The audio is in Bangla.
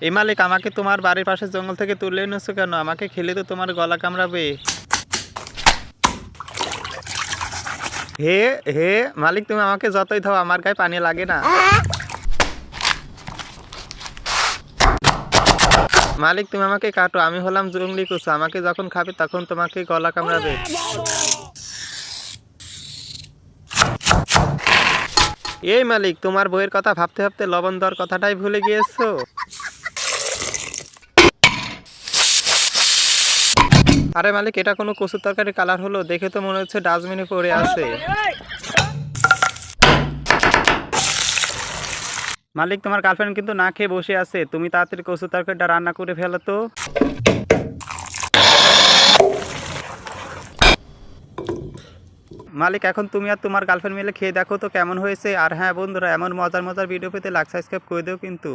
এই মালিক, আমাকে তোমার বাড়ির পাশে জঙ্গল থেকে তুলে এনেছো কেন? আমাকে খেলে তো তোমার গলা কামড়াবে। হে হে মালিক, তুমি আমাকে যতই দাও আমার গায়ে পানি লাগে না। মালিক, তুমি আমাকে কাটো, আমি হলাম জঙ্গলি কুচা, আমাকে যখন খাবে তখন তোমাকে গলা কামড়াবে। এই মালিক, তোমার বইয়ের কথা ভাবতে ভাবতে লবণ দেওয়ার কথাটাই ভুলে গিয়েছো। আরে মালিক, এটা কোনো কচুর তরকারি কালার হলো? দেখে তো মনে হচ্ছে ডাস্টবিনে পড়ে আছে। মালিক, তোমার গার্লফ্রেন্ড কিন্তু না খেয়ে বসে আছে, তুমি তাড়াতাড়ি কচুর তরকারিটা রান্না করে ফেলো তো। মালিক, এখন তুমি আর তোমার গার্লফ্রেন্ড মিলে খেয়ে দেখো তো কেমন হয়েছে। আর হ্যাঁ বন্ধুরা, এমন মজার মজার ভিডিও পেতে লাইক সাবস্ক্রাইব করে দিও কিন্তু।